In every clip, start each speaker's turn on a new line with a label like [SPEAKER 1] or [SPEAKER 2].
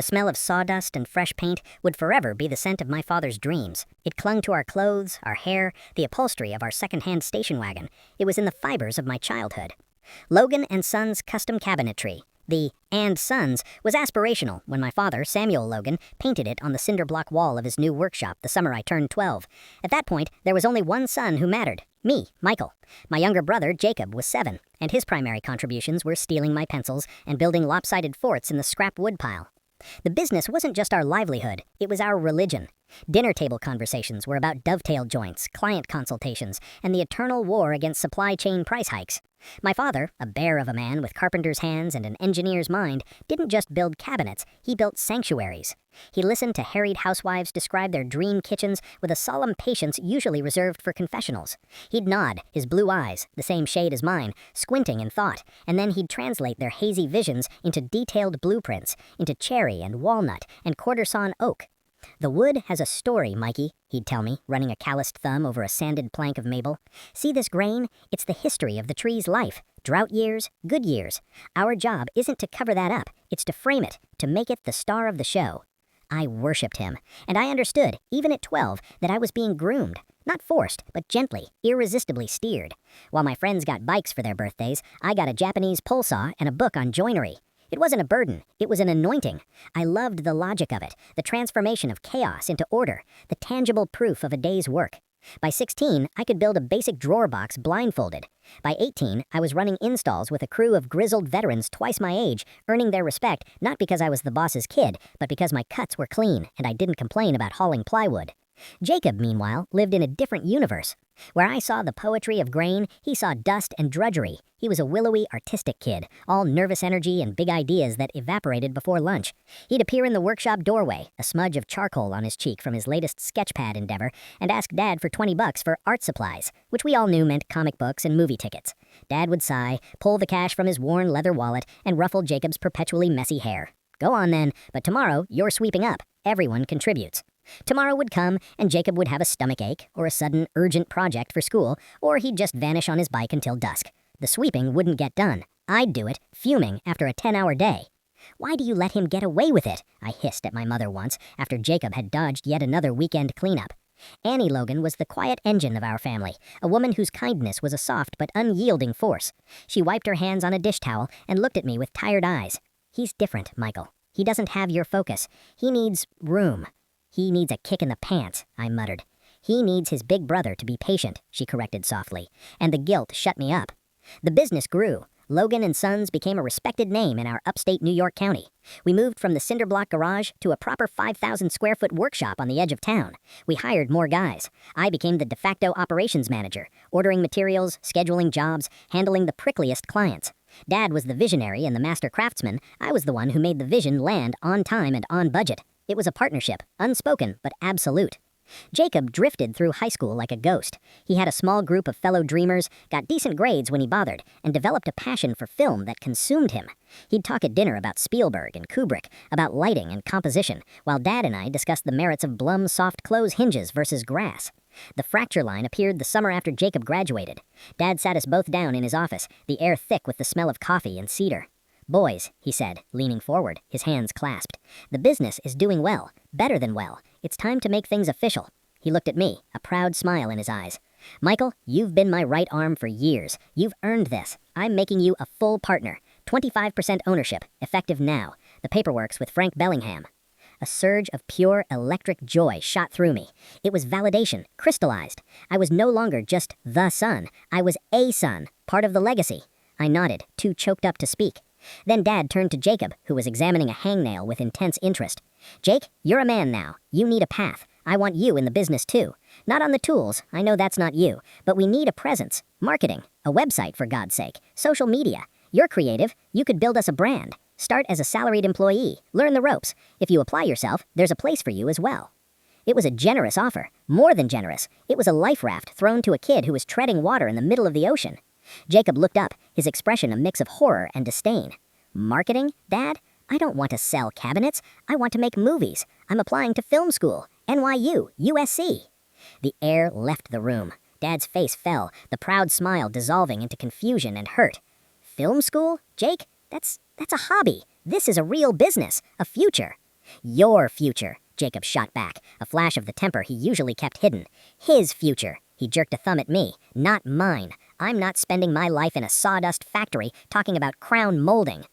[SPEAKER 1] The smell of sawdust and fresh paint would forever be the scent of my father's dreams. It clung to our clothes, our hair, the upholstery of our second-hand station wagon. It was in the fibers of my childhood. Logan & Sons custom cabinetry. The "and Sons" was aspirational when my father, Samuel Logan, painted it on the cinder block wall of his new workshop the summer I turned 12. At that point, there was only one son who mattered. Me, Michael. My younger brother, Jacob, was 7, and his primary contributions were stealing my pencils and building lopsided forts in the scrap wood pile. The business wasn't just our livelihood, it was our religion. Dinner table conversations were about dovetail joints, client consultations, and the eternal war against supply chain price hikes. My father, a bear of a man with carpenter's hands and an engineer's mind, didn't just build cabinets, he built sanctuaries. He listened to harried housewives describe their dream kitchens with a solemn patience usually reserved for confessionals. He'd nod, his blue eyes, the same shade as mine, squinting in thought, and then he'd translate their hazy visions into detailed blueprints, into cherry and walnut and quarter-sawn oak. "The wood has a story, Mikey," he'd tell me, running a calloused thumb over a sanded plank of maple. "See this grain? It's the history of the tree's life. Drought years, good years. Our job isn't to cover that up, it's to frame it, to make it the star of the show." I worshipped him, and I understood, even at 12, that I was being groomed. Not forced, but gently, irresistibly steered. While my friends got bikes for their birthdays, I got a Japanese pole saw and a book on joinery. It wasn't a burden, it was an anointing. I loved the logic of it, the transformation of chaos into order, the tangible proof of a day's work. By 16, I could build a basic drawer box blindfolded. By 18, I was running installs with a crew of grizzled veterans twice my age, earning their respect not because I was the boss's kid, but because my cuts were clean and I didn't complain about hauling plywood. Jacob, meanwhile, lived in a different universe. Where I saw the poetry of grain, he saw dust and drudgery. He was a willowy, artistic kid, all nervous energy and big ideas that evaporated before lunch. He'd appear in the workshop doorway, a smudge of charcoal on his cheek from his latest sketchpad endeavor, and ask Dad for $20 for art supplies, which we all knew meant comic books and movie tickets. Dad would sigh, pull the cash from his worn leather wallet, and ruffle Jacob's perpetually messy hair. "Go on then, but tomorrow you're sweeping up. Everyone contributes." Tomorrow would come, and Jacob would have a stomachache, or a sudden urgent project for school, or he'd just vanish on his bike until dusk. The sweeping wouldn't get done. I'd do it, fuming after a 10-hour day. "Why do you let him get away with it?" I hissed at my mother once, after Jacob had dodged yet another weekend cleanup. Annie Logan was the quiet engine of our family, a woman whose kindness was a soft but unyielding force. She wiped her hands on a dish towel and looked at me with tired eyes. "He's different, Michael. He doesn't have your focus. He needs room." "He needs a kick in the pants," I muttered. "He needs his big brother to be patient," she corrected softly, and the guilt shut me up. The business grew. Logan & Sons became a respected name in our upstate New York County. We moved from the cinder block garage to a proper 5,000-square-foot workshop on the edge of town. We hired more guys. I became the de facto operations manager, ordering materials, scheduling jobs, handling the prickliest clients. Dad was the visionary and the master craftsman. I was the one who made the vision land on time and on budget. It was a partnership, unspoken but absolute. Jacob drifted through high school like a ghost. He had a small group of fellow dreamers, got decent grades when he bothered, and developed a passion for film that consumed him. He'd talk at dinner about Spielberg and Kubrick, about lighting and composition, while Dad and I discussed the merits of Blum soft close hinges versus grass. The fracture line appeared the summer after Jacob graduated. Dad sat us both down in his office, the air thick with the smell of coffee and cedar. "Boys," he said, leaning forward, his hands clasped, "the business is doing well, better than well. It's time to make things official." He looked at me, a proud smile in his eyes. "Michael, you've been my right arm for years. You've earned this. I'm making you a full partner. 25% ownership, effective now. The paperwork's with Frank Bellingham." A surge of pure electric joy shot through me. It was validation, crystallized. I was no longer just the son. I was a son, part of the legacy. I nodded, too choked up to speak. Then Dad turned to Jacob, who was examining a hangnail with intense interest. "Jake, you're a man now. You need a path. I want you in the business too. Not on the tools, I know that's not you, but we need a presence. Marketing, a website for God's sake, social media. You're creative. You could build us a brand. Start as a salaried employee. Learn the ropes. If you apply yourself, there's a place for you as well." It was a generous offer, more than generous. It was a life raft thrown to a kid who was treading water in the middle of the ocean. Jacob looked up, his expression a mix of horror and disdain. "Marketing, Dad? I don't want to sell cabinets. I want to make movies. I'm applying to film school. NYU, USC. The air left the room. Dad's face fell, the proud smile dissolving into confusion and hurt. "Film school? Jake? That's a hobby. This is a real business, a future." Your future, Jacob shot back, a flash of the temper he usually kept hidden. His future. He jerked a thumb at me. Not mine. I'm not spending my life in a sawdust factory talking about crown molding.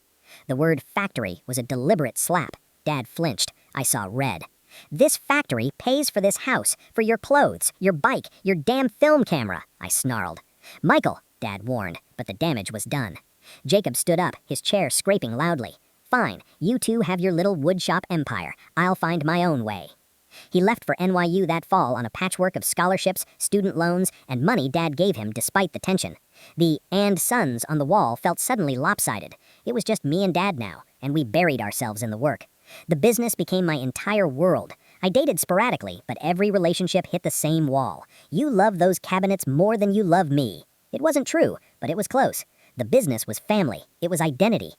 [SPEAKER 1] The word factory was a deliberate slap. Dad flinched. I saw red. This factory pays for this house, for your clothes, your bike, your damn film camera, I snarled. Michael, Dad warned, but the damage was done. Jacob stood up, his chair scraping loudly. Fine, you two have your little woodshop empire. I'll find my own way. He left for NYU that fall on a patchwork of scholarships, student loans, and money Dad gave him despite the tension. The "and sons" on the wall felt suddenly lopsided. It was just me and Dad now, and we buried ourselves in the work. The business became my entire world. I dated sporadically, but every relationship hit the same wall. You love those cabinets more than you love me. It wasn't true, but it was close. The business was family. It was identity.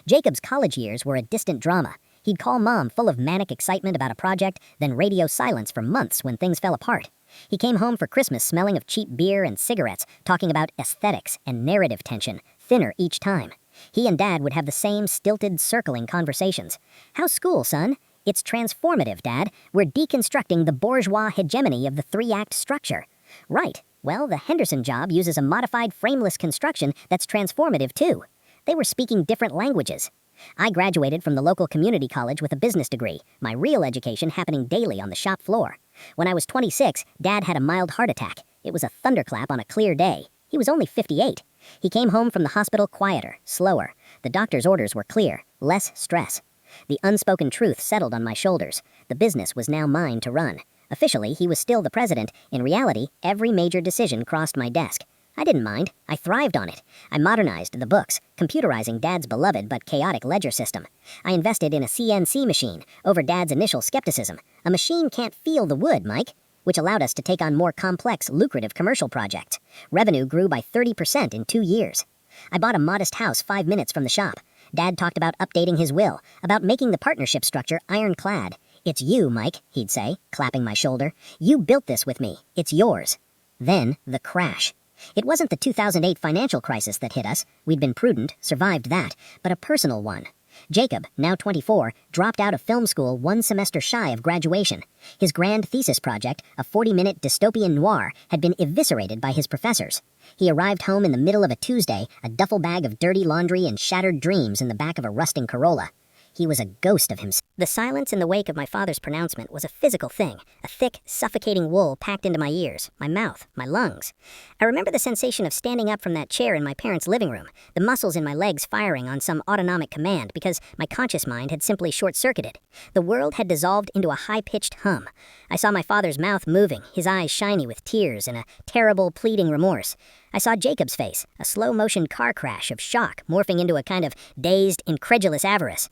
[SPEAKER 1] Jacob's college years were a distant drama. He'd call Mom full of manic excitement about a project, then radio silence for months when things fell apart. He came home for Christmas smelling of cheap beer and cigarettes, talking about aesthetics and narrative tension, thinner each time. He and Dad would have the same stilted, circling conversations. How's school, son? It's transformative, Dad. We're deconstructing the bourgeois hegemony of the three-act structure. Right. Well, the Henderson job uses a modified frameless construction that's transformative, too. They were speaking different languages. I graduated from the local community college with a business degree, my real education happening daily on the shop floor. When I was 26, Dad had a mild heart attack. It was a thunderclap on a clear day. He was only 58. He came home from the hospital quieter, slower. The doctor's orders were clear, less stress. The unspoken truth settled on my shoulders. The business was now mine to run. Officially, he was still the president. In reality, every major decision crossed my desk. I didn't mind. I thrived on it. I modernized the books, computerizing Dad's beloved but chaotic ledger system. I invested in a CNC machine, over Dad's initial skepticism. A machine can't feel the wood, Mike, which allowed us to take on more complex, lucrative commercial projects. Revenue grew by 30% in 2 years. I bought a modest house 5 minutes from the shop. Dad talked about updating his will, about making the partnership structure ironclad. It's you, Mike, he'd say, clapping my shoulder. You built this with me. It's yours. Then, the crash. It wasn't the 2008 financial crisis that hit us. We'd been prudent, survived that, but a personal one. Jacob, now 24, dropped out of film school 1 semester shy of graduation. His grand thesis project, a 40-minute dystopian noir, had been eviscerated by his professors. He arrived home in the middle of a Tuesday, a duffel bag of dirty laundry and shattered dreams in the back of a rusting Corolla. He was a ghost of himself. The silence in the wake of my father's pronouncement was a physical thing, a thick, suffocating wool packed into my ears, my mouth, my lungs. I remember the sensation of standing up from that chair in my parents' living room, the muscles in my legs firing on some autonomic command because my conscious mind had simply short-circuited. The world had dissolved into a high-pitched hum. I saw my father's mouth moving, his eyes shiny with tears and a terrible, pleading remorse. I saw Jacob's face, a slow-motion car crash of shock morphing into a kind of dazed, incredulous avarice.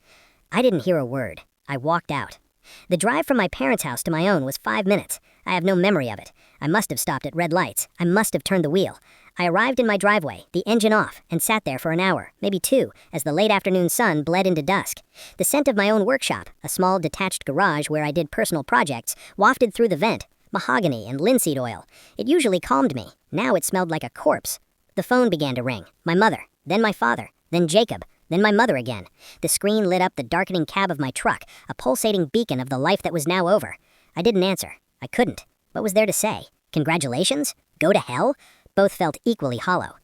[SPEAKER 1] I didn't hear a word. I walked out. The drive from my parents' house to my own was 5 minutes. I have no memory of it. I must have stopped at red lights. I must have turned the wheel. I arrived in my driveway, the engine off, and sat there for an hour, maybe 2, as the late afternoon sun bled into dusk. The scent of my own workshop, a small detached garage where I did personal projects, wafted through the vent, mahogany and linseed oil. It usually calmed me. Now it smelled like a corpse. The phone began to ring. My mother, then my father, then Jacob. Then my mother again. The screen lit up the darkening cab of my truck, a pulsating beacon of the life that was now over. I didn't answer. I couldn't. What was there to say? Congratulations? Go to hell? Both felt equally hollow.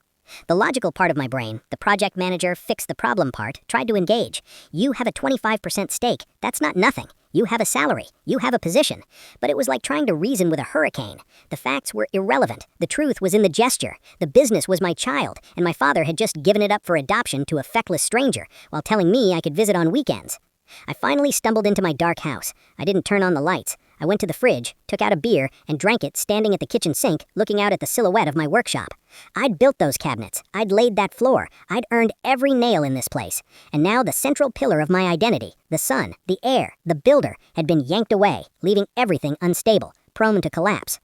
[SPEAKER 1] The logical part of my brain, the project manager, fix the problem part, tried to engage. You have a 25% stake. That's not nothing. You have a salary. You have a position. But it was like trying to reason with a hurricane. The facts were irrelevant. The truth was in the gesture. The business was my child, and my father had just given it up for adoption to a feckless stranger, while telling me I could visit on weekends. I finally stumbled into my dark house. I didn't turn on the lights. I went to the fridge, took out a beer, and drank it standing at the kitchen sink, looking out at the silhouette of my workshop. I'd built those cabinets. I'd laid that floor. I'd earned every nail in this place. And now the central pillar of my identity, the sun, the air, the builder, had been yanked away, leaving everything unstable, prone to collapse.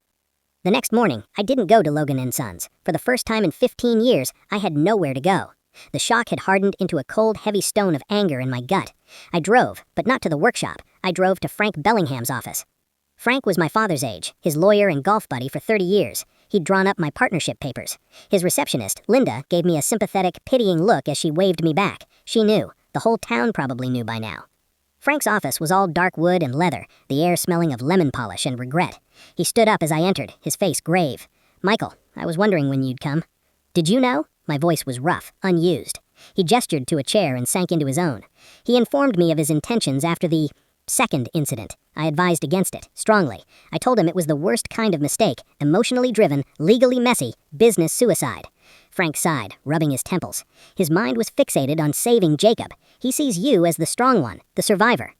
[SPEAKER 1] The next morning, I didn't go to Logan & Sons. For the first time in 15 years, I had nowhere to go. The shock had hardened into a cold, heavy stone of anger in my gut. I drove, but not to the workshop. I drove to Frank Bellingham's office. Frank was my father's age, his lawyer and golf buddy for 30 years. He'd drawn up my partnership papers. His receptionist, Linda, gave me a sympathetic, pitying look as she waved me back. She knew. The whole town probably knew by now. Frank's office was all dark wood and leather, the air smelling of lemon polish and regret. He stood up as I entered, his face grave. "Michael, I was wondering when you'd come." "Did you know?" My voice was rough, unused. He gestured to a chair and sank into his own. He informed me of his intentions after the second incident. I advised against it, strongly. I told him it was the worst kind of mistake, emotionally driven, legally messy, business suicide. Frank sighed, rubbing his temples. His mind was fixated on saving Jacob. He sees you as the strong one, the survivor.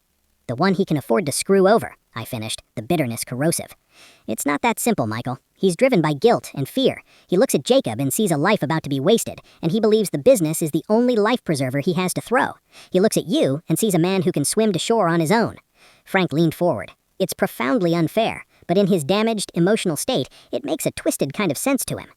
[SPEAKER 1] "The one he can afford to screw over," I finished, the bitterness corrosive. "It's not that simple, Michael. He's driven by guilt and fear. He looks at Jacob and sees a life about to be wasted, and he believes the business is the only life preserver he has to throw. He looks at you and sees a man who can swim to shore on his own." Frank leaned forward. "It's profoundly unfair, but in his damaged, emotional state, it makes a twisted kind of sense to him."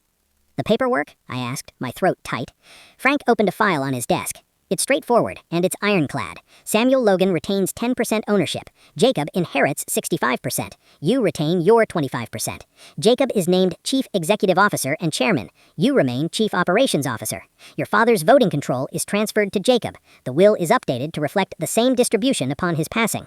[SPEAKER 1] "The paperwork?" I asked, my throat tight. Frank opened a file on his desk. "It's straightforward, and it's ironclad. Samuel Logan retains 10% ownership. Jacob inherits 65%. You retain your 25%. Jacob is named Chief Executive Officer and Chairman. You remain Chief Operations Officer. Your father's voting control is transferred to Jacob. The will is updated to reflect the same distribution upon his passing."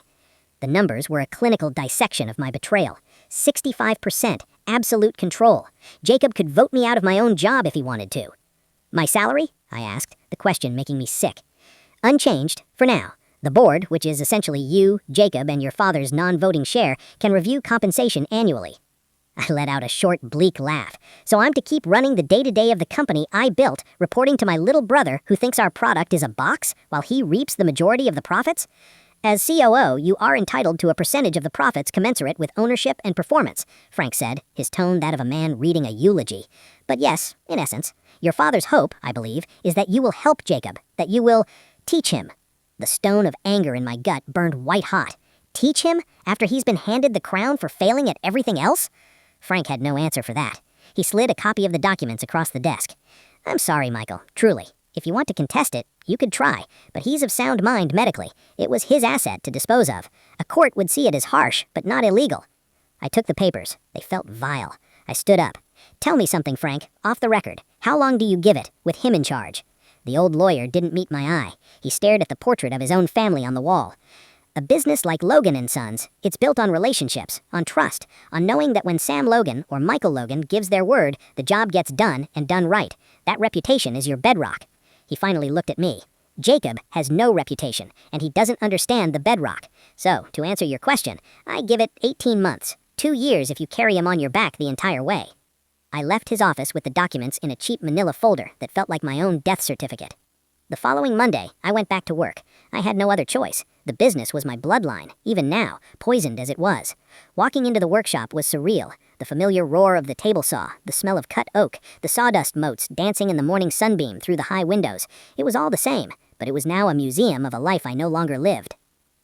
[SPEAKER 1] The numbers were a clinical dissection of my betrayal. 65%, absolute control. Jacob could vote me out of my own job if he wanted to. "My salary?" I asked, the question making me sick. "Unchanged, for now. The board, which is essentially you, Jacob, and your father's non-voting share, can review compensation annually." I let out a short, bleak laugh. "So I'm to keep running the day-to-day of the company I built, reporting to my little brother who thinks our product is a box, while he reaps the majority of the profits? As COO, you are entitled to a percentage of the profits commensurate with ownership and performance," Frank said, his tone that of a man reading a eulogy. "But yes, in essence, your father's hope, I believe, is that you will help Jacob, that you will teach him." The stone of anger in my gut burned white-hot. Teach him, after he's been handed the crown for failing at everything else? Frank had no answer for that. He slid a copy of the documents across the desk. "I'm sorry, Michael, truly. If you want to contest it, you could try, but he's of sound mind medically. It was his asset to dispose of. A court would see it as harsh, but not illegal." I took the papers. They felt vile. I stood up. "Tell me something, Frank, off the record. How long do you give it, with him in charge?" The old lawyer didn't meet my eye. He stared at the portrait of his own family on the wall. "A business like Logan and Sons, it's built on relationships, on trust, on knowing that when Sam Logan or Michael Logan gives their word, the job gets done and done right. That reputation is your bedrock." He finally looked at me. "Jacob has no reputation, and he doesn't understand the bedrock. So, to answer your question, I give it 18 months, 2 years if you carry him on your back the entire way." I left his office with the documents in a cheap manila folder that felt like my own death certificate. The following Monday, I went back to work. I had no other choice. The business was my bloodline, even now, poisoned as it was. Walking into the workshop was surreal. The familiar roar of the table saw, the smell of cut oak, the sawdust motes dancing in the morning sunbeam through the high windows. It was all the same, but it was now a museum of a life I no longer lived.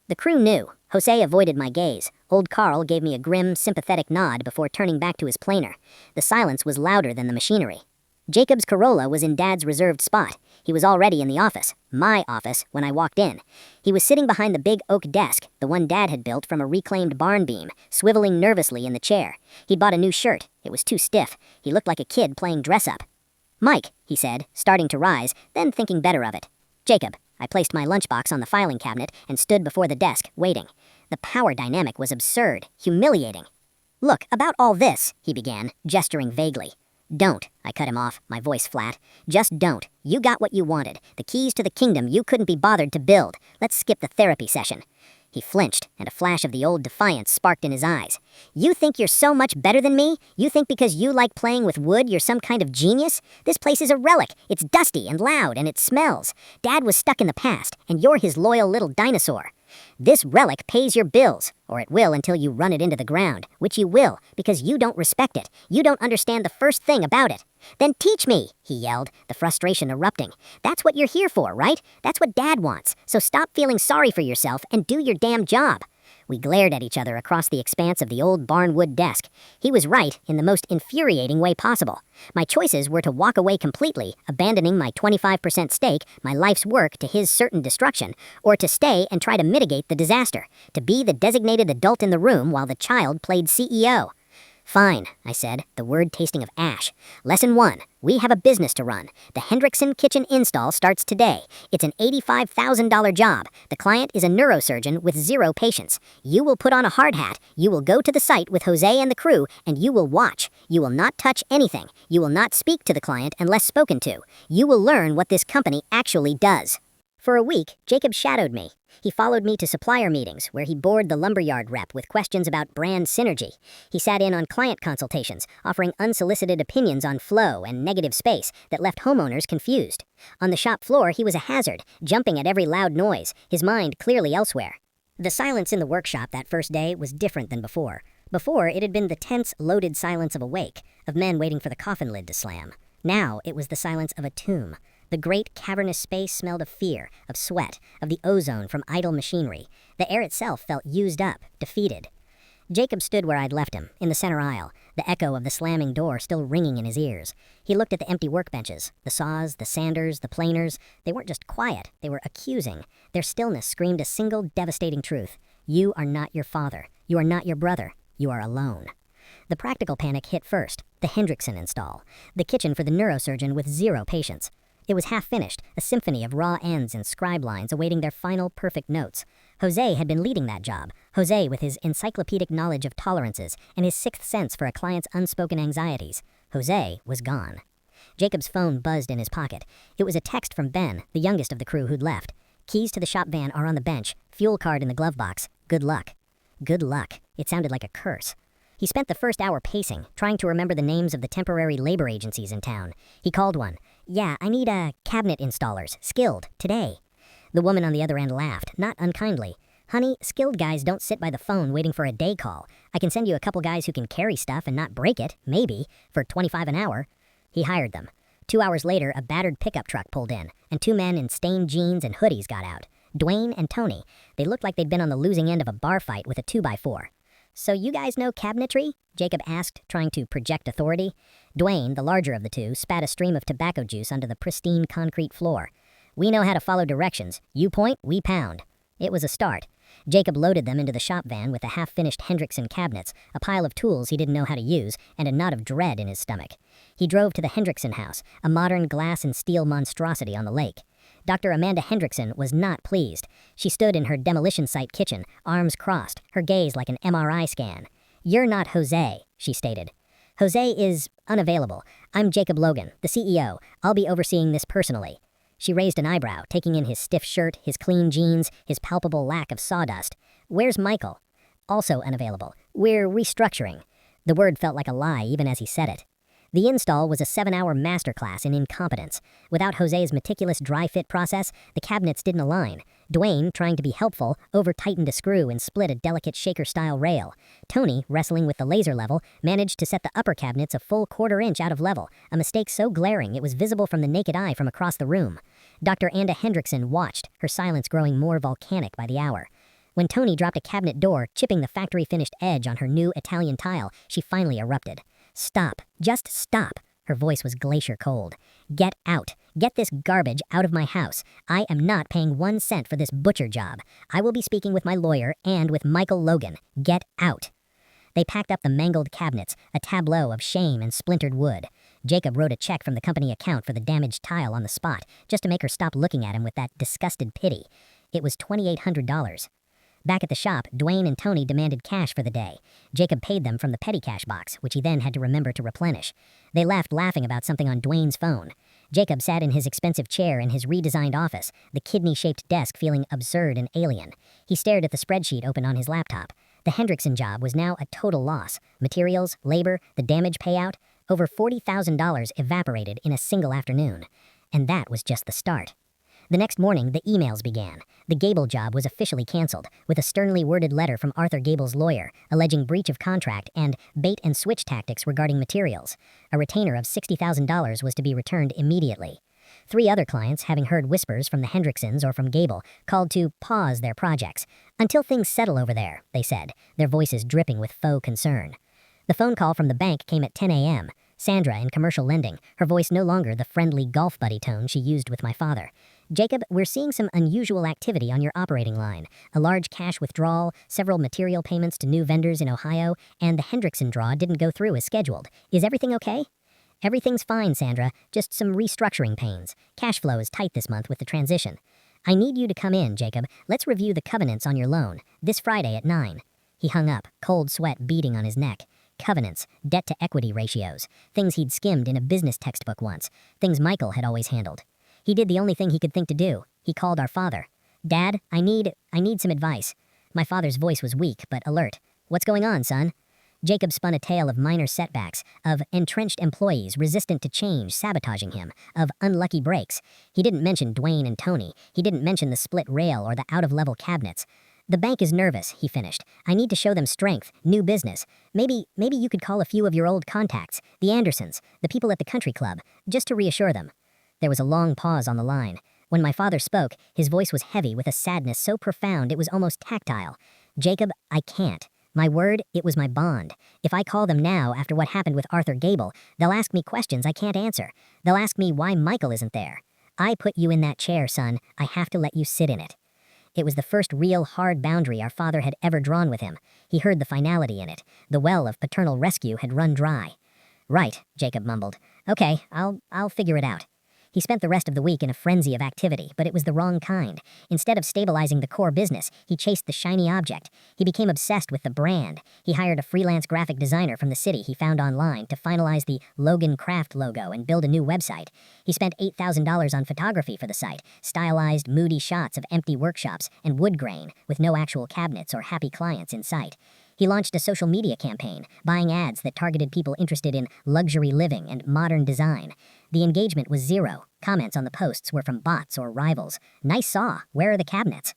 [SPEAKER 1] The crew knew. Jose avoided my gaze. Old Carl gave me a grim, sympathetic nod before turning back to his planer. The silence was louder than the machinery. Jacob's Corolla was in Dad's reserved spot. He was already in the office, my office, when I walked in. He was sitting behind the big oak desk, the one Dad had built from a reclaimed barn beam, swiveling nervously in the chair. He'd bought a new shirt. It was too stiff. He looked like a kid playing dress-up. "Mike," he said, starting to rise, then thinking better of it. "Jacob." I placed my lunchbox on the filing cabinet and stood before the desk, waiting. The power dynamic was absurd, humiliating. "Look, about all this," he began, gesturing vaguely. "Don't," I cut him off, my voice flat. "Just don't. You got what you wanted. The keys to the kingdom you couldn't be bothered to build. Let's skip the therapy session." He flinched, and a flash of the old defiance sparked in his eyes. "You think you're so much better than me? You think because you like playing with wood you're some kind of genius? This place is a relic. It's dusty and loud, and it smells. Dad was stuck in the past, and you're his loyal little dinosaur. This relic pays your bills, or it will until you run it into the ground, which you will, because you don't respect it. You don't understand the first thing about it." "Then teach me," he yelled, the frustration erupting. "That's what you're here for, right? That's what Dad wants. So stop feeling sorry for yourself and do your damn job." We glared at each other across the expanse of the old barnwood desk. He was right in the most infuriating way possible. My choices were to walk away completely, abandoning my 25% stake, my life's work, to his certain destruction, or to stay and try to mitigate the disaster, to be the designated adult in the room while the child played CEO. Fine, I said, the word tasting of ash. Lesson 1. We have a business to run. The Hendrickson kitchen install starts today. It's an $85,000 job. The client is a neurosurgeon with 0 patients. You will put on a hard hat. You will go to the site with Jose and the crew, and you will watch. You will not touch anything. You will not speak to the client unless spoken to. You will learn what this company actually does. For a week, Jacob shadowed me. He followed me to supplier meetings, where he bored the lumberyard rep with questions about brand synergy. He sat in on client consultations, offering unsolicited opinions on flow and negative space that left homeowners confused. On the shop floor, he was a hazard, jumping at every loud noise, his mind clearly elsewhere. The silence in the workshop that first day was different than before. Before, it had been the tense, loaded silence of a wake, of men waiting for the coffin lid to slam. Now, it was the silence of a tomb. The great cavernous space smelled of fear, of sweat, of the ozone from idle machinery. The air itself felt used up, defeated. Jacob stood where I'd left him, in the center aisle, the echo of the slamming door still ringing in his ears. He looked at the empty workbenches, the saws, the sanders, the planers. They weren't just quiet, they were accusing. Their stillness screamed a single devastating truth. You are not your father. You are not your brother. You are alone. The practical panic hit first, the Hendrickson install, the kitchen for the neurosurgeon with 0 patients. It was half-finished, a symphony of raw ends and scribe lines awaiting their final perfect notes. Jose had been leading that job, Jose with his encyclopedic knowledge of tolerances and his 6th sense for a client's unspoken anxieties. Jose was gone. Jacob's phone buzzed in his pocket. It was a text from Ben, the youngest of the crew who'd left. Keys to the shop van are on the bench, fuel card in the glove box. Good luck. Good luck. It sounded like a curse. He spent the first hour pacing, trying to remember the names of the temporary labor agencies in town. He called one. Yeah, I need cabinet installers, skilled, today. The woman on the other end laughed, not unkindly. Honey, skilled guys don't sit by the phone waiting for a day call. I can send you a couple guys who can carry stuff and not break it, maybe, for $25 an hour. He hired them. 2 hours later, a battered pickup truck pulled in, and 2 men in stained jeans and hoodies got out. Dwayne and Tony. They looked like they'd been on the losing end of a bar fight with a 2x4. So you guys know cabinetry? Jacob asked, trying to project authority. Dwayne, the larger of the two, spat a stream of tobacco juice onto the pristine concrete floor. We know how to follow directions. You point, we pound. It was a start. Jacob loaded them into the shop van with the half-finished Hendrickson cabinets, a pile of tools he didn't know how to use, and a knot of dread in his stomach. He drove to the Hendrickson house, a modern glass and steel monstrosity on the lake. Dr. Amanda Hendrickson was not pleased. She stood in her demolition site kitchen, arms crossed, her gaze like an MRI scan. You're not Jose, she stated. Jose is unavailable. I'm Jacob Logan, the CEO. I'll be overseeing this personally. She raised an eyebrow, taking in his stiff shirt, his clean jeans, his palpable lack of sawdust. Where's Michael? Also unavailable. We're restructuring. The word felt like a lie even as he said it. The install was a 7-hour masterclass in incompetence. Without Jose's meticulous dry fit process, the cabinets didn't align. Dwayne, trying to be helpful, over-tightened a screw and split a delicate shaker-style rail. Tony, wrestling with the laser level, managed to set the upper cabinets a full 1/4 inch out of level, a mistake so glaring it was visible from the naked eye from across the room. Dr. Amanda Hendrickson watched, her silence growing more volcanic by the hour. When Tony dropped a cabinet door, chipping the factory-finished edge on her new Italian tile, she finally erupted. Stop. Just stop. Her voice was glacier cold. Get out. Get this garbage out of my house. I am not paying 1 cent for this butcher job. I will be speaking with my lawyer and with Michael Logan. Get out. They packed up the mangled cabinets, a tableau of shame and splintered wood. Jacob wrote a check from the company account for the damaged tile on the spot, just to make her stop looking at him with that disgusted pity. It was $2,800. Back at the shop, Dwayne and Tony demanded cash for the day. Jacob paid them from the petty cash box, which he then had to remember to replenish. They left laughing about something on Dwayne's phone. Jacob sat in his expensive chair in his redesigned office, the kidney-shaped desk feeling absurd and alien. He stared at the spreadsheet open on his laptop. The Hendrickson job was now a total loss. Materials, labor, the damage payout, over $40,000 evaporated in a single afternoon. And that was just the start. The next morning, the emails began. The Gable job was officially canceled, with a sternly worded letter from Arthur Gable's lawyer, alleging breach of contract and bait-and-switch tactics regarding materials. A retainer of $60,000 was to be returned immediately. 3 other clients, having heard whispers from the Hendricksons or from Gable, called to pause their projects. Until things settle over there, they said, their voices dripping with faux concern. The phone call from the bank came at 10 a.m. Sandra in commercial lending, her voice no longer the friendly golf buddy tone she used with my father. Jacob, we're seeing some unusual activity on your operating line. A large cash withdrawal, several material payments to new vendors in Ohio, and the Hendrickson draw didn't go through as scheduled. Is everything okay? Everything's fine, Sandra. Just some restructuring pains. Cash flow is tight this month with the transition. I need you to come in, Jacob. Let's review the covenants on your loan. This Friday at 9. He hung up, cold sweat beading on his neck. Covenants, debt-to-equity ratios, things he'd skimmed in a business textbook once, things Michael had always handled. He did the only thing he could think to do. He called our father. Dad, I need some advice. My father's voice was weak, but alert. What's going on, son? Jacob spun a tale of minor setbacks, of entrenched employees resistant to change sabotaging him, of unlucky breaks. He didn't mention Dwayne and Tony. He didn't mention the split rail or the out-of-level cabinets. The bank is nervous, he finished. I need to show them strength, new business. Maybe you could call a few of your old contacts, the Andersons, the people at the country club, just to reassure them. There was a long pause on the line. When my father spoke, his voice was heavy with a sadness so profound it was almost tactile. Jacob, I can't. My word, it was my bond. If I call them now after what happened with Arthur Gable, they'll ask me questions I can't answer. They'll ask me why Michael isn't there. I put you in that chair, son. I have to let you sit in it. It was the first real hard boundary our father had ever drawn with him. He heard the finality in it. The well of paternal rescue had run dry. Right, Jacob mumbled. Okay, I'll figure it out. He spent the rest of the week in a frenzy of activity, but it was the wrong kind. Instead of stabilizing the core business, he chased the shiny object. He became obsessed with the brand. He hired a freelance graphic designer from the city he found online to finalize the Logan Craft logo and build a new website. He spent $8,000 on photography for the site, stylized, moody shots of empty workshops and wood grain with no actual cabinets or happy clients in sight. He launched a social media campaign, buying ads that targeted people interested in luxury living and modern design. The engagement was zero. Comments on the posts were from bots or rivals. Nice saw. Where are the cabinets?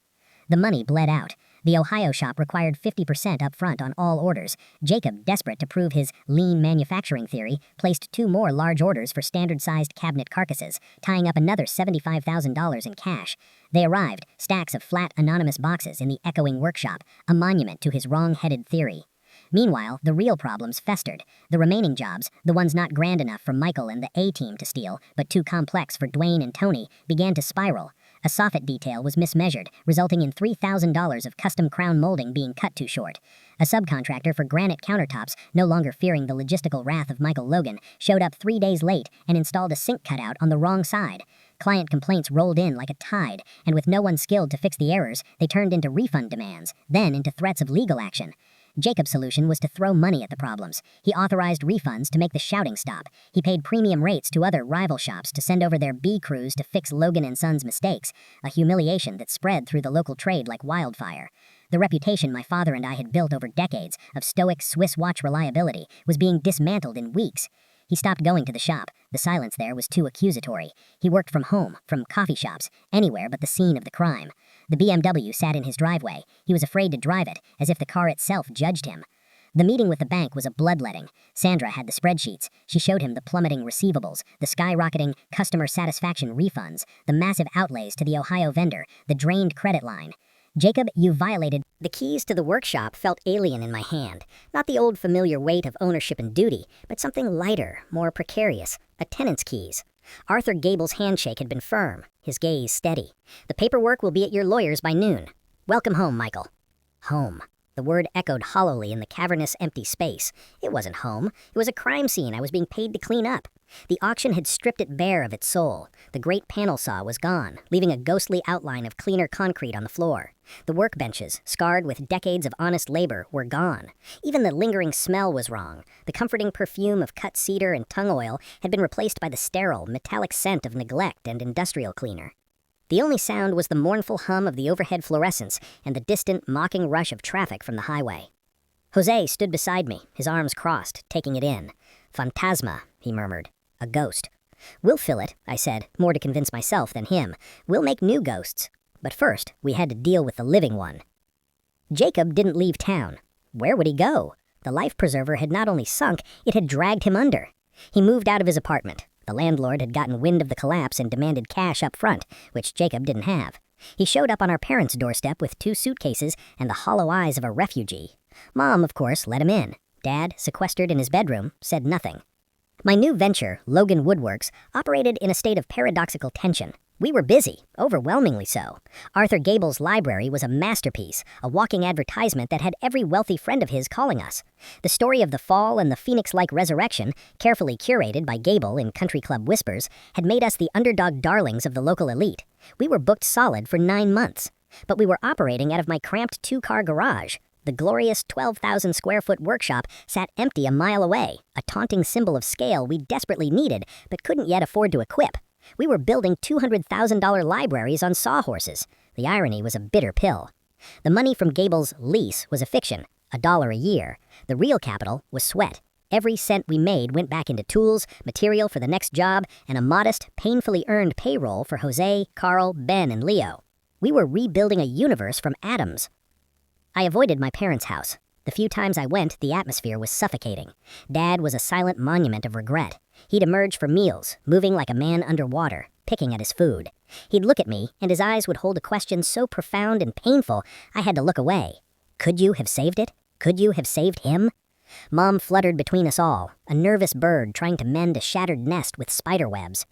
[SPEAKER 1] The money bled out. The Ohio shop required 50% upfront on all orders. Jacob, desperate to prove his lean manufacturing theory, placed 2 more large orders for standard-sized cabinet carcasses, tying up another $75,000 in cash. They arrived, stacks of flat, anonymous boxes in the echoing workshop, a monument to his wrong-headed theory. Meanwhile, the real problems festered. The remaining jobs, the ones not grand enough for Michael and the A-team to steal, but too complex for Dwayne and Tony, began to spiral. A soffit detail was mismeasured, resulting in $3,000 of custom crown molding being cut too short. A subcontractor for granite countertops, no longer fearing the logistical wrath of Michael Logan, showed up 3 days late and installed a sink cutout on the wrong side. Client complaints rolled in like a tide, and with no one skilled to fix the errors, they turned into refund demands, then into threats of legal action. Jacob's solution was to throw money at the problems. He authorized refunds to make the shouting stop. He paid premium rates to other rival shops to send over their B crews to fix Logan and Son's mistakes, a humiliation that spread through the local trade like wildfire. The reputation my father and I had built over decades of stoic Swiss watch reliability was being dismantled in weeks. He stopped going to the shop. The silence there was too accusatory. He worked from home, from coffee shops, anywhere but the scene of the crime. The BMW sat in his driveway. He was afraid to drive it, as if the car itself judged him. The meeting with the bank was a bloodletting. Sandra had the spreadsheets. She showed him the plummeting receivables, the skyrocketing customer satisfaction refunds, the massive outlays to the Ohio vendor, the drained credit line. Jacob, you violated. The keys to the workshop felt alien in my hand. Not the old familiar weight of ownership and duty, but something lighter, more precarious. A tenant's keys. Arthur Gable's handshake had been firm, his gaze steady. The paperwork will be at your lawyer's by noon. Welcome home, Michael. Home. The word echoed hollowly in the cavernous, empty space. It wasn't home. It was a crime scene I was being paid to clean up. The auction had stripped it bare of its soul. The great panel saw was gone, leaving a ghostly outline of cleaner concrete on the floor. The workbenches, scarred with decades of honest labor, were gone. Even the lingering smell was wrong. The comforting perfume of cut cedar and tung oil had been replaced by the sterile, metallic scent of neglect and industrial cleaner. The only sound was the mournful hum of the overhead fluorescents and the distant, mocking rush of traffic from the highway. Jose stood beside me, his arms crossed, taking it in. Phantasma, he murmured. A ghost. We'll fill it, I said, more to convince myself than him. We'll make new ghosts. But first, we had to deal with the living one. Jacob didn't leave town. Where would he go? The life preserver had not only sunk, it had dragged him under. He moved out of his apartment. The landlord had gotten wind of the collapse and demanded cash up front, which Jacob didn't have. He showed up on our parents' doorstep with 2 suitcases and the hollow eyes of a refugee. Mom, of course, let him in. Dad, sequestered in his bedroom, said nothing. My new venture, Logan Woodworks, operated in a state of paradoxical tension. We were busy, overwhelmingly so. Arthur Gable's library was a masterpiece, a walking advertisement that had every wealthy friend of his calling us. The story of the fall and the phoenix-like resurrection, carefully curated by Gable in Country Club Whispers, had made us the underdog darlings of the local elite. We were booked solid for 9 months. But we were operating out of my cramped 2-car garage. The glorious 12,000-square-foot workshop sat empty a mile away, a taunting symbol of scale we desperately needed but couldn't yet afford to equip. We were building $200,000 libraries on sawhorses. The irony was a bitter pill. The money from Gable's lease was a fiction, $1 a year. The real capital was sweat. Every cent we made went back into tools, material for the next job, and a modest, painfully earned payroll for Jose, Carl, Ben, and Leo. We were rebuilding a universe from atoms. I avoided my parents' house. The few times I went, the atmosphere was suffocating. Dad was a silent monument of regret. He'd emerge for meals, moving like a man underwater, picking at his food. He'd look at me, and his eyes would hold a question so profound and painful, I had to look away. Could you have saved it? Could you have saved him? Mom fluttered between us all, a nervous bird trying to mend a shattered nest with spider webs.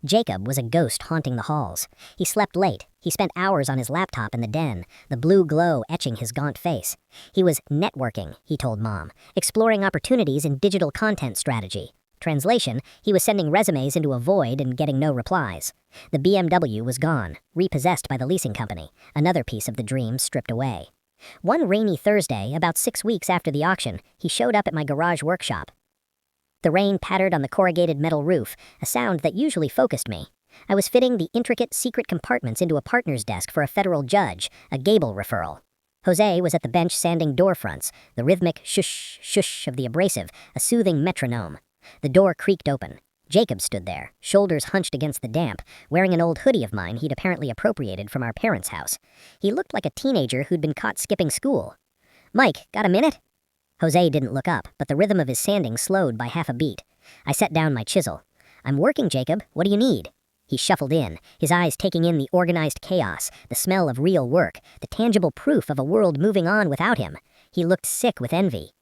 [SPEAKER 1] Jacob was a ghost haunting the halls. He slept late. He spent hours on his laptop in the den, the blue glow etching his gaunt face. He was networking, he told Mom, exploring opportunities in digital content strategy. Translation, he was sending resumes into a void and getting no replies. The BMW was gone, repossessed by the leasing company, another piece of the dream stripped away. One rainy Thursday, about 6 weeks after the auction, he showed up at my garage workshop. The rain pattered on the corrugated metal roof, a sound that usually focused me. I was fitting the intricate secret compartments into a partner's desk for a federal judge, a Gable referral. Jose was at the bench sanding door fronts, the rhythmic shush, shush of the abrasive, a soothing metronome. The door creaked open. Jacob stood there, shoulders hunched against the damp, wearing an old hoodie of mine he'd apparently appropriated from our parents' house. He looked like a teenager who'd been caught skipping school. "Mike, got a minute?" Jose didn't look up, but the rhythm of his sanding slowed by half a beat. I set down my chisel. "I'm working, Jacob. What do you need?" He shuffled in, his eyes taking in the organized chaos, the smell of real work, the tangible proof of a world moving on without him. He looked sick with envy.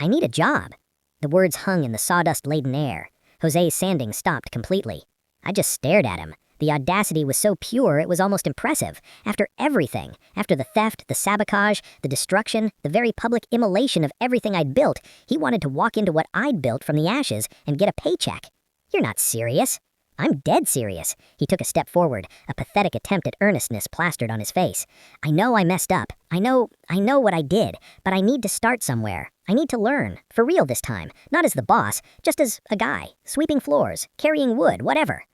[SPEAKER 1] "I need a job." The words hung in the sawdust-laden air. Jose's sanding stopped completely. I just stared at him. The audacity was so pure it was almost impressive. After everything, after the theft, the sabotage, the destruction, the very public immolation of everything I'd built, he wanted to walk into what I'd built from the ashes and get a paycheck. "You're not serious." "I'm dead serious." He took a step forward, a pathetic attempt at earnestness plastered on his face. "I know I messed up. I know what I did, but I need to start somewhere. I need to learn, for real this time, not as the boss, just as a guy, sweeping floors, carrying wood, whatever."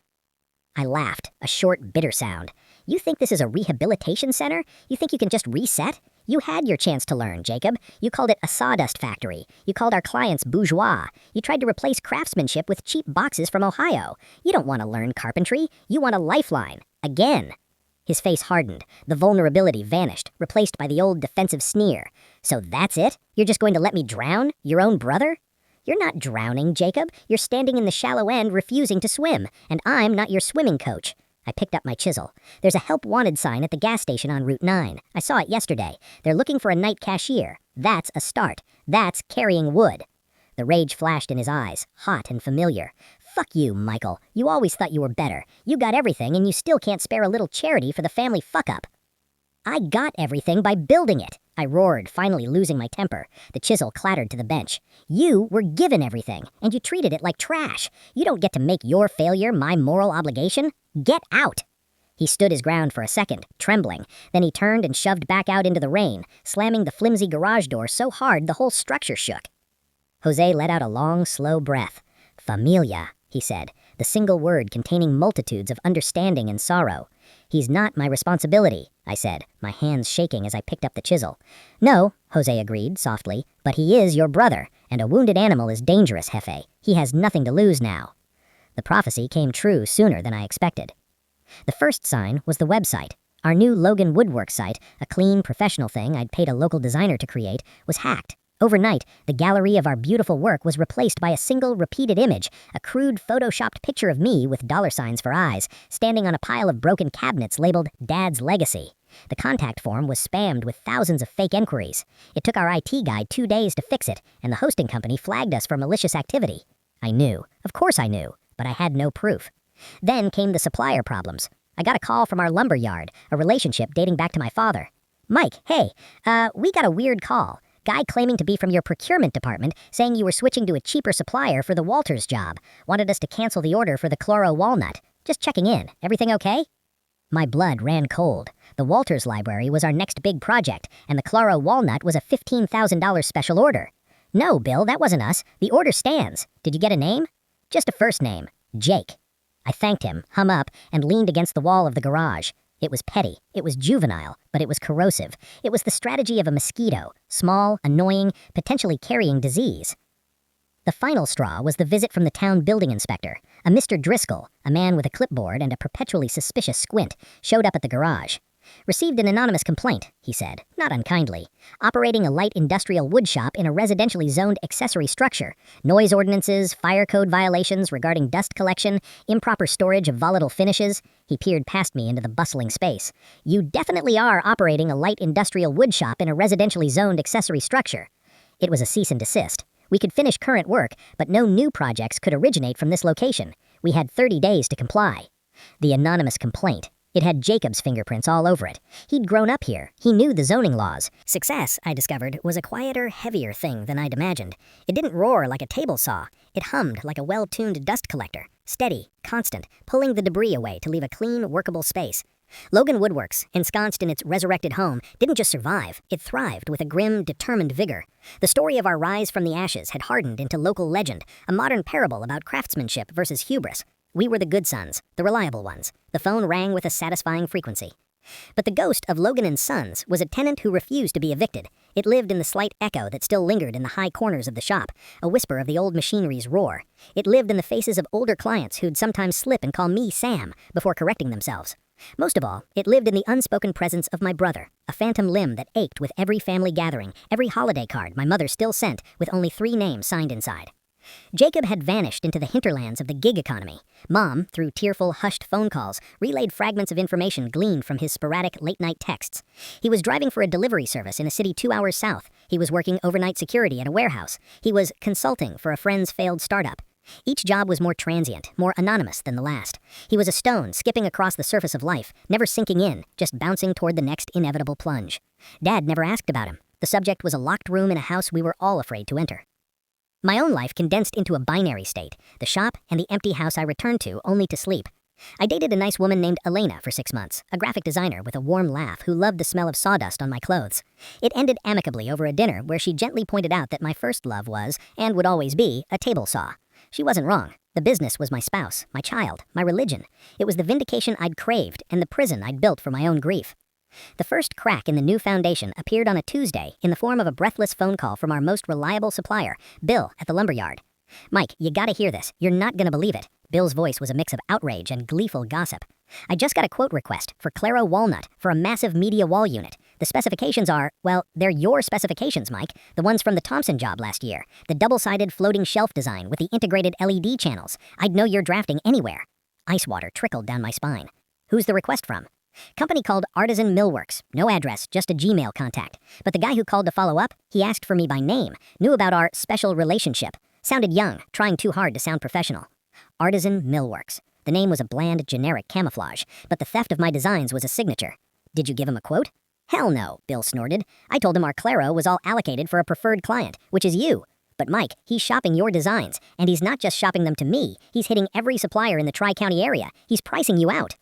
[SPEAKER 1] I laughed, a short, bitter sound. "You think this is a rehabilitation center? You think you can just reset? You had your chance to learn, Jacob. You called it a sawdust factory. You called our clients bourgeois. You tried to replace craftsmanship with cheap boxes from Ohio. You don't want to learn carpentry. You want a lifeline. Again." His face hardened. The vulnerability vanished, replaced by the old defensive sneer. "So that's it? You're just going to let me drown? Your own brother?" "You're not drowning, Jacob. You're standing in the shallow end refusing to swim, and I'm not your swimming coach." I picked up my chisel. "There's a help wanted sign at the gas station on Route 9. I saw it yesterday. They're looking for a night cashier. That's a start. That's carrying wood." The rage flashed in his eyes, hot and familiar. "Fuck you, Michael. You always thought you were better. You got everything and you still can't spare a little charity for the family fuck-up." "I got everything by building it," I roared, finally losing my temper. The chisel clattered to the bench. "You were given everything, and you treated it like trash. You don't get to make your failure my moral obligation. Get out!" He stood his ground for a second, trembling. Then he turned and shoved back out into the rain, slamming the flimsy garage door so hard the whole structure shook. Jose let out a long, slow breath. "Familia," he said, the single word containing multitudes of understanding and sorrow. "He's not my responsibility," I said, my hands shaking as I picked up the chisel. "No," Jose agreed, softly, "but he is your brother, and a wounded animal is dangerous, Jefe. He has nothing to lose now." The prophecy came true sooner than I expected. The first sign was the website. Our new Logan Woodwork site, a clean, professional thing I'd paid a local designer to create, was hacked. Overnight, the gallery of our beautiful work was replaced by a single repeated image, a crude photoshopped picture of me with dollar signs for eyes, standing on a pile of broken cabinets labeled Dad's Legacy. The contact form was spammed with thousands of fake enquiries. It took our IT guy 2 days to fix it, and the hosting company flagged us for malicious activity. I knew. Of course I knew, but I had no proof. Then came the supplier problems. I got a call from our lumber yard, a relationship dating back to my father. Mike, hey, we got a weird call. Guy claiming to be from your procurement department, saying you were switching to a cheaper supplier for the Walters job. Wanted us to cancel the order for the chloro walnut. Just checking in. Everything okay? My blood ran cold. The Walters library was our next big project, and the chloro walnut was a $15,000 special order. No, Bill, that wasn't us. The order stands. Did you get a name? Just a first name. Jake. I thanked him, hung up, and leaned against the wall of the garage. It was petty, it was juvenile, but it was corrosive. It was the strategy of a mosquito, small, annoying, potentially carrying disease. The final straw was the visit from the town building inspector. A Mr. Driscoll, a man with a clipboard and a perpetually suspicious squint, showed up at the garage. Received an anonymous complaint, he said, not unkindly. Operating a light industrial wood shop in a residentially zoned accessory structure. Noise ordinances, fire code violations regarding dust collection, improper storage of volatile finishes. He peered past me into the bustling space. You definitely are operating a light industrial wood shop in a residentially zoned accessory structure. It was a cease and desist. We could finish current work, but no new projects could originate from this location. We had 30 days to comply. The anonymous complaint. It had Jacob's fingerprints all over it. He'd grown up here. He knew the zoning laws. Success, I discovered, was a quieter, heavier thing than I'd imagined. It didn't roar like a table saw. It hummed like a well-tuned dust collector. Steady, constant, pulling the debris away to leave a clean, workable space. Logan Woodworks, ensconced in its resurrected home, didn't just survive. It thrived with a grim, determined vigor. The story of our rise from the ashes had hardened into local legend, a modern parable about craftsmanship versus hubris. We were the good sons, the reliable ones. The phone rang with a satisfying frequency. But the ghost of Logan & Sons was a tenant who refused to be evicted. It lived in the slight echo that still lingered in the high corners of the shop, a whisper of the old machinery's roar. It lived in the faces of older clients who'd sometimes slip and call me Sam before correcting themselves. Most of all, it lived in the unspoken presence of my brother, a phantom limb that ached with every family gathering, every holiday card my mother still sent with only 3 names signed inside. Jacob had vanished into the hinterlands of the gig economy. Mom, through tearful, hushed phone calls, relayed fragments of information gleaned from his sporadic late-night texts. He was driving for a delivery service in a city 2 hours south. He was working overnight security at a warehouse. He was consulting for a friend's failed startup. Each job was more transient, more anonymous than the last. He was a stone skipping across the surface of life, never sinking in, just bouncing toward the next inevitable plunge. Dad never asked about him. The subject was a locked room in a house we were all afraid to enter. My own life condensed into a binary state, the shop and the empty house I returned to only to sleep. I dated a nice woman named Elena for 6 months, a graphic designer with a warm laugh who loved the smell of sawdust on my clothes. It ended amicably over a dinner where she gently pointed out that my first love was, and would always be, a table saw. She wasn't wrong. The business was my spouse, my child, my religion. It was the vindication I'd craved and the prison I'd built for my own grief. The first crack in the new foundation appeared on a Tuesday in the form of a breathless phone call from our most reliable supplier, Bill, at the lumberyard. Mike, you gotta hear this. You're not gonna believe it. Bill's voice was a mix of outrage and gleeful gossip. I just got a quote request for chloro walnut for a massive media wall unit. The specifications are, well, they're your specifications, Mike. The ones from the Thompson job last year. The double-sided floating shelf design with the integrated LED channels. I'd know you're drafting anywhere. Ice water trickled down my spine. Who's the request from? Company called Artisan Millworks. No address, just a Gmail contact. But the guy who called to follow up, he asked for me by name, knew about our special relationship. Sounded young, trying too hard to sound professional. Artisan Millworks. The name was a bland, generic camouflage, but the theft of my designs was a signature. Did you give him a quote? Hell no, Bill snorted. I told him our chloro was all allocated for a preferred client, which is you. But Mike, he's shopping your designs, and he's not just shopping them to me. He's hitting every supplier in the Tri-County area. He's pricing you out.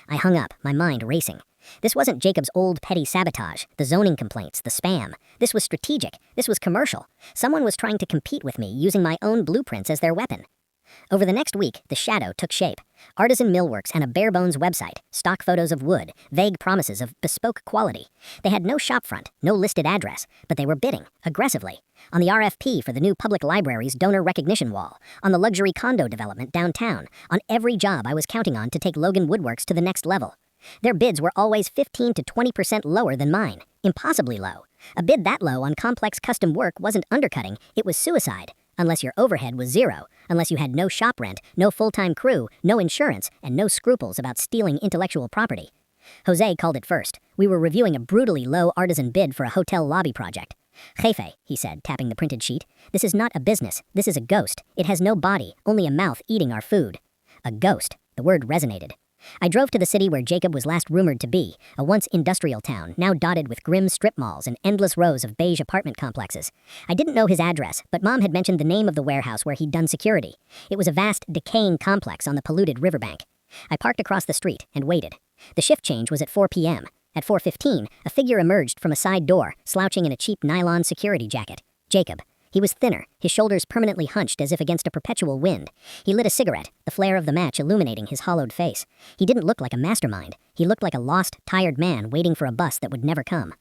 [SPEAKER 1] I hung up, my mind racing. This wasn't Jacob's old petty sabotage, the zoning complaints, the spam. This was strategic. This was commercial. Someone was trying to compete with me using my own blueprints as their weapon. Over the next week, the shadow took shape. Artisan Millworks and a bare-bones website, stock photos of wood, vague promises of bespoke quality. They had no shopfront, no listed address, but they were bidding, aggressively. On the RFP for the new public library's donor recognition wall, on the luxury condo development downtown, on every job I was counting on to take Logan Woodworks to the next level. Their bids were always 15 to 20% lower than mine, impossibly low. A bid that low on complex custom work wasn't undercutting, it was suicide. Unless your overhead was zero, unless you had no shop rent, no full-time crew, no insurance, and no scruples about stealing intellectual property. Jose called it first. We were reviewing a brutally low artisan bid for a hotel lobby project. Jefe, he said, tapping the printed sheet, this is not a business, this is a ghost. It has no body, only a mouth eating our food. A ghost. The word resonated. I drove to the city where Jacob was last rumored to be, a once industrial town, now dotted with grim strip malls and endless rows of beige apartment complexes. I didn't know his address, but Mom had mentioned the name of the warehouse where he'd done security. It was a vast, decaying complex on the polluted riverbank. I parked across the street and waited. The shift change was at 4 p.m. At 4:15, a figure emerged from a side door, slouching in a cheap nylon security jacket. Jacob. He was thinner, his shoulders permanently hunched as if against a perpetual wind. He lit a cigarette, the flare of the match illuminating his hollowed face. He didn't look like a mastermind. He looked like a lost, tired man waiting for a bus that would never come.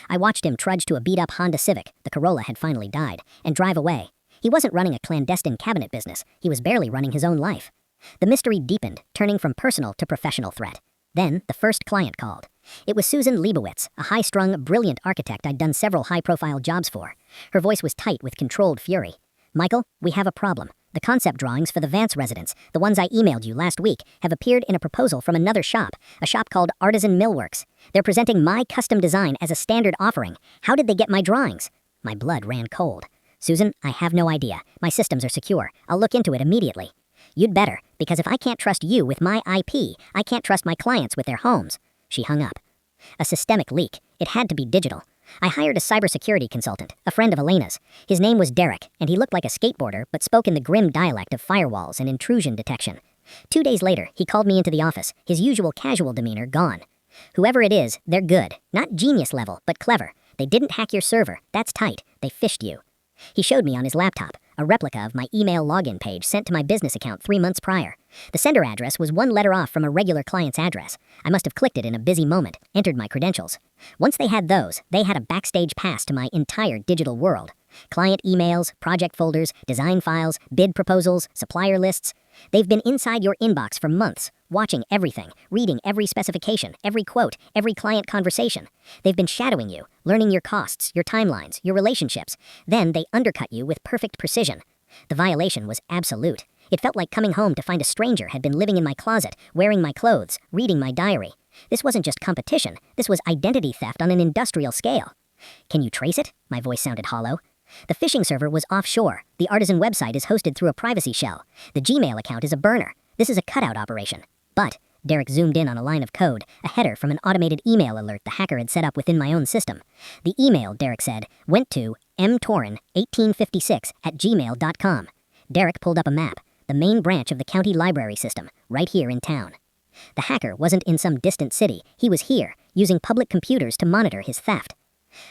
[SPEAKER 1] I watched him trudge to a beat-up Honda Civic, the Corolla had finally died, and drive away. He wasn't running a clandestine cabinet business. He was barely running his own life. The mystery deepened, turning from personal to professional threat. Then, the first client called. It was Susan Leibowitz, a high-strung, brilliant architect I'd done several high-profile jobs for. Her voice was tight with controlled fury. "Michael, we have a problem. The concept drawings for the Vance residence, the ones I emailed you last week, have appeared in a proposal from another shop, a shop called Artisan Millworks. They're presenting my custom design as a standard offering. How did they get my drawings?" My blood ran cold. "Susan, I have no idea. My systems are secure. I'll look into it immediately." "You'd better, because if I can't trust you with my IP, I can't trust my clients with their homes." She hung up. A systemic leak. It had to be digital. I hired a cybersecurity consultant, a friend of Elena's. His name was Derek, and he looked like a skateboarder but spoke in the grim dialect of firewalls and intrusion detection. 2 days later, he called me into the office, his usual casual demeanor gone. "Whoever it is, they're good. Not genius level, but clever. They didn't hack your server. That's tight. They phished you." He showed me on his laptop, a replica of my email login page sent to my business account 3 months prior. The sender address was 1 letter off from a regular client's address. I must have clicked it in a busy moment, entered my credentials. Once they had those, they had a backstage pass to my entire digital world. Client emails, project folders, design files, bid proposals, supplier lists. They've been inside your inbox for months, watching everything, reading every specification, every quote, every client conversation. They've been shadowing you, learning your costs, your timelines, your relationships. Then they undercut you with perfect precision. The violation was absolute. It felt like coming home to find a stranger had been living in my closet, wearing my clothes, reading my diary. This wasn't just competition. This was identity theft on an industrial scale. "Can you trace it?" My voice sounded hollow. "The phishing server was offshore. The Artisan website is hosted through a privacy shell. The Gmail account is a burner. This is a cutout operation. But," Derek zoomed in on a line of code, a header from an automated email alert the hacker had set up within my own system. The email, Derek said, went to mtorin1856@gmail.com. Derek pulled up a map, the main branch of the county library system, right here in town. The hacker wasn't in some distant city. He was here, using public computers to monitor his theft.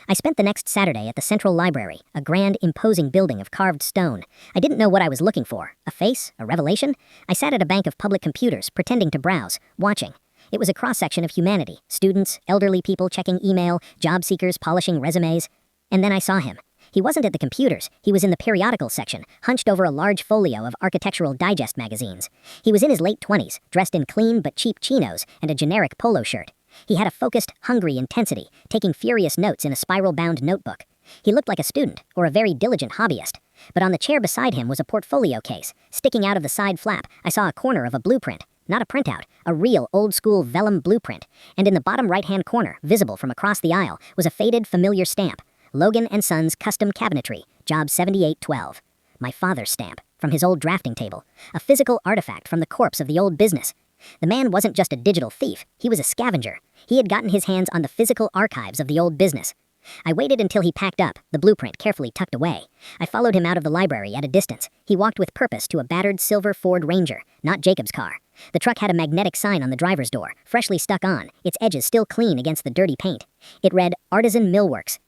[SPEAKER 1] I spent the next Saturday at the Central Library, a grand, imposing building of carved stone. I didn't know what I was looking for. A face? A revelation? I sat at a bank of public computers, pretending to browse, watching. It was a cross-section of humanity. Students, elderly people checking email, job seekers polishing resumes. And then I saw him. He wasn't at the computers. He was in the periodical section, hunched over a large folio of Architectural Digest magazines. He was in his late 20s, dressed in clean but cheap chinos and a generic polo shirt. He had a focused, hungry intensity, taking furious notes in a spiral-bound notebook. He looked like a student, or a very diligent hobbyist. But on the chair beside him was a portfolio case. Sticking out of the side flap, I saw a corner of a blueprint. Not a printout, a real old-school vellum blueprint. And in the bottom right-hand corner, visible from across the aisle, was a faded, familiar stamp. Logan & Sons Custom Cabinetry, Job 7812. My father's stamp, from his old drafting table. A physical artifact from the corpse of the old business. The man wasn't just a digital thief, he was a scavenger. He had gotten his hands on the physical archives of the old business. I waited until he packed up, the blueprint carefully tucked away. I followed him out of the library at a distance. He walked with purpose to a battered silver Ford Ranger, not Jacob's car. The truck had a magnetic sign on the driver's door, freshly stuck on, its edges still clean against the dirty paint. It read, Artisan Millworks,